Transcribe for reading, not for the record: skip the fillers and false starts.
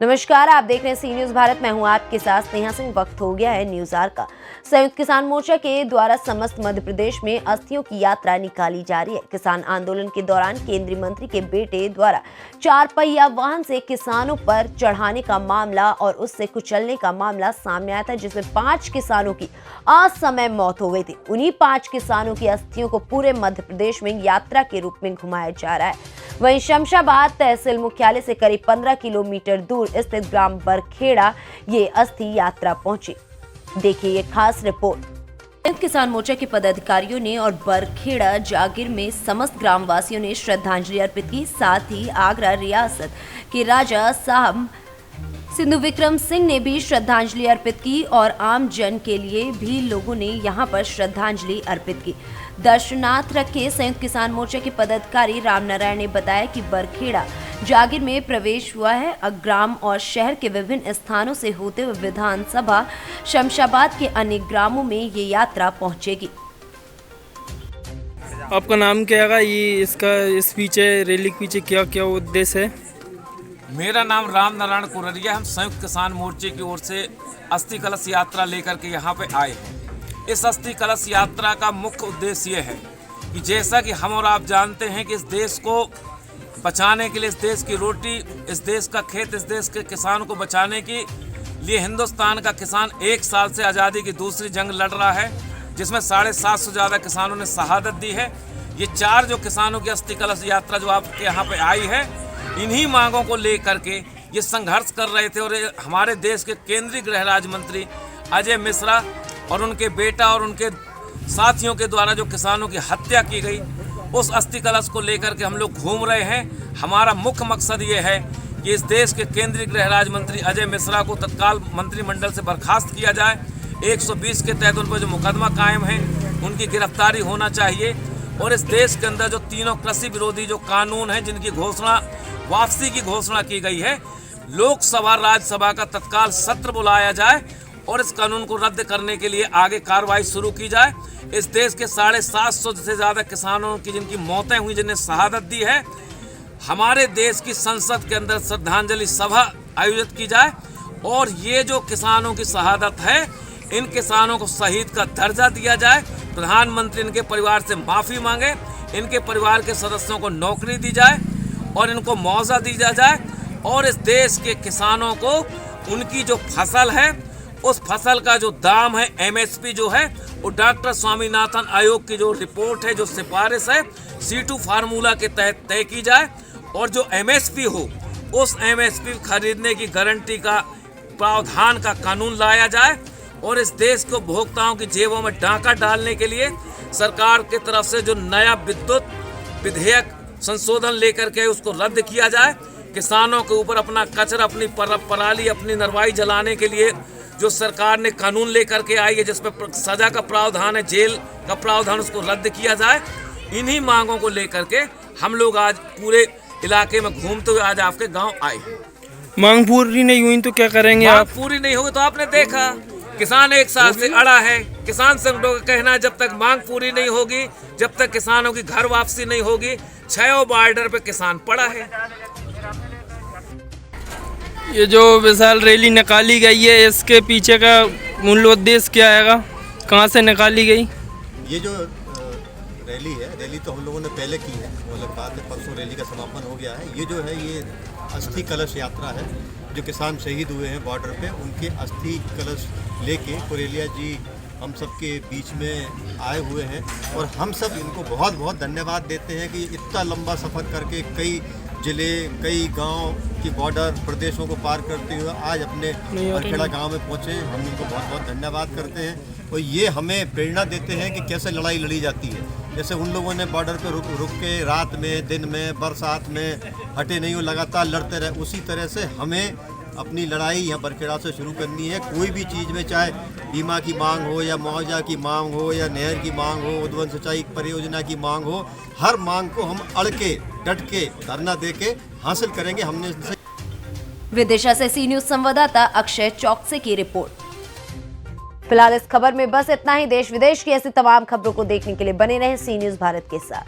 नमस्कार, आप देख रहे हैं सी न्यूज भारत। मैं हूं आपके साथ स्नेहा सिंह। वक्त हो गया है न्यूज आवर का। संयुक्त किसान मोर्चा के द्वारा समस्त मध्य प्रदेश में अस्थियों की यात्रा निकाली जा रही है। किसान आंदोलन के दौरान केंद्रीय मंत्री के बेटे द्वारा 4 पहिया वाहन से किसानों पर चढ़ाने का मामला और उससे कुचलने का मामला सामने आया था, जिसमें 5 किसानों की असमय मौत हो गई थी। उन्हीं 5 किसानों की अस्थियों को पूरे मध्य प्रदेश में यात्रा के रूप में घुमाया जा रहा है। वहीं शमशाबाद तहसील मुख्यालय से करीब 15 किलोमीटर दूर स्थित ग्राम बरखेड़ा ये अस्थि यात्रा पहुंची। देखिए ये खास रिपोर्ट। संयुक्त किसान मोर्चा के पदाधिकारियों ने और बरखेड़ा जागीर में समस्त ग्रामवासियों ने श्रद्धांजलि अर्पित की। साथ ही आगरा रियासत के राजा साहब सिंधु विक्रम सिंह ने भी श्रद्धांजलि अर्पित की और आम जन के लिए भी लोगों ने यहां पर श्रद्धांजलि अर्पित की। दर्शनार्थ रखे संयुक्त किसान मोर्चा के पदाधिकारी रामनारायण ने बताया कि बरखेड़ा जागीर में प्रवेश हुआ है। ग्राम और शहर के विभिन्न स्थानों से होते हुए विधानसभा शमशाबाद के अन्य ग्रामों में ये यात्रा पहुंचेगी। आपका नाम क्या है? ये इसका इस पीछे रैली के पीछे क्या क्या उद्देश्य है? मेरा नाम रामनारायण कुररिया। हम संयुक्त किसान मोर्चे की ओर से अस्थि कलश यात्रा लेकर के यहाँ पे आए हैं। इस अस्थि कलश यात्रा का मुख्य उद्देश्य ये है कि जैसा कि हम और आप जानते हैं कि इस देश को बचाने के लिए, इस देश की रोटी, इस देश का खेत, इस देश के किसानों को बचाने के लिए हिंदुस्तान का किसान 1 साल से आज़ादी की दूसरी जंग लड़ रहा है, जिसमें 750 से ज़्यादा किसानों ने शहादत दी है। ये 4 जो किसानों की अस्थि कलश यात्रा जो आपके यहाँ पे आई है, इन्हीं मांगों को लेकर के ये संघर्ष कर रहे थे। और हमारे देश के केंद्रीय गृह राज्य मंत्री अजय मिश्रा और उनके बेटा और उनके साथियों के द्वारा जो किसानों की हत्या की गई, उस अस्थि कलश को लेकर के हम लोग घूम रहे हैं। हमारा मुख्य मकसद ये है कि इस देश के केंद्रीय गृह राज्य मंत्री अजय मिश्रा को तत्काल मंत्रिमंडल से बर्खास्त किया जाए। 120 के तहत उन पर जो मुकदमा कायम है, उनकी गिरफ्तारी होना चाहिए। और इस देश के अंदर जो तीनों कृषि विरोधी जो कानून हैं, जिनकी घोषणा वापसी की घोषणा की गई है, लोकसभा राज्यसभा का तत्काल सत्र बुलाया जाए और इस कानून को रद्द करने के लिए आगे कार्रवाई शुरू की जाए। इस देश के 750 से ज़्यादा किसानों की जिनकी मौतें हुई, जिन्हें शहादत दी है, हमारे देश की संसद के अंदर श्रद्धांजलि सभा आयोजित की जाए। और ये जो किसानों की शहादत है, इन किसानों को शहीद का दर्जा दिया जाए। प्रधानमंत्री इनके परिवार से माफ़ी मांगे, इनके परिवार के सदस्यों को नौकरी दी जाए और इनको मुआवजा दिया जाए। और इस देश के किसानों को उनकी जो फसल है, उस फसल का जो दाम है, MSP जो है, वो डॉक्टर स्वामीनाथन आयोग की जो रिपोर्ट है, जो सिफारिश है, C2 फार्मूला के तहत तय की जाए। और जो MSP हो, उस MSP खरीदने की गारंटी का प्रावधान का कानून लाया जाए। और इस देश को उपभोक्ताओं की जेबों में डाका डालने के लिए सरकार की तरफ से जो नया विद्युत विधेयक संशोधन लेकर के उसको रद्द किया जाए। किसानों के ऊपर अपना कचरा, अपनी पराली, अपनी नरवाई जलाने के लिए जो सरकार ने कानून लेकर के आई है, जिसमें सजा का प्रावधान है, जेल का प्रावधान, उसको रद्द किया जाए। इन्हीं मांगों को लेकर के हम लोग आज पूरे इलाके में घूमते हुए आज आपके गांव आए। मांग पूरी नहीं हुई तो क्या करेंगे आप? पूरी नहीं होगी तो आपने देखा, किसान 1 साल से अड़ा है। किसान संगठनों का कहना है जब तक मांग पूरी नहीं होगी, जब तक किसानों की घर वापसी नहीं होगी, 6 बॉर्डर पे किसान पड़ा है। ये जो विशाल रैली निकाली गई है, इसके पीछे का मूल उद्देश्य क्या है? कहाँ से निकाली गई? ये जो रैली है, रैली तो हम लोगों ने पहले की है, मतलब बाद में परसों रैली का समापन हो गया है। ये जो है, ये अस्थि कलश यात्रा है। जो किसान शहीद हुए हैं बॉर्डर पे, उनके अस्थि कलश लेके कुरेलिया जी हम सब के बीच में आए हुए हैं। और हम सब इनको बहुत बहुत धन्यवाद देते हैं कि इतना लंबा सफ़र करके कई ज़िले, कई गांव की बॉर्डर प्रदेशों को पार करते हुए आज अपने बरखेड़ा गांव में पहुंचे। हम इनको बहुत बहुत धन्यवाद करते हैं। और ये हमें प्रेरणा देते हैं कि कैसे लड़ाई लड़ी जाती है। जैसे उन लोगों ने बॉर्डर पे रुक के रात में, दिन में, बरसात में हटे नहीं हो, लगातार लड़ते रहे। उसी तरह से हमें अपनी लड़ाई यहाँ बरखेड़ा से शुरू करनी है। कोई भी चीज़ में, चाहे बीमा की मांग हो या मुआवजा की मांग हो या नहर की मांग हो, उद्वन सिंचाई परियोजना की मांग हो, हर मांग को हम अड़ के, डट के, धरना दे के हासिल करेंगे। हमने विदिशा से सी न्यूज संवाददाता अक्षय चौकसे की रिपोर्ट। फिलहाल इस खबर में बस इतना ही। देश विदेश की ऐसी तमाम खबरों को देखने के लिए बने रहें सी न्यूज भारत के साथ।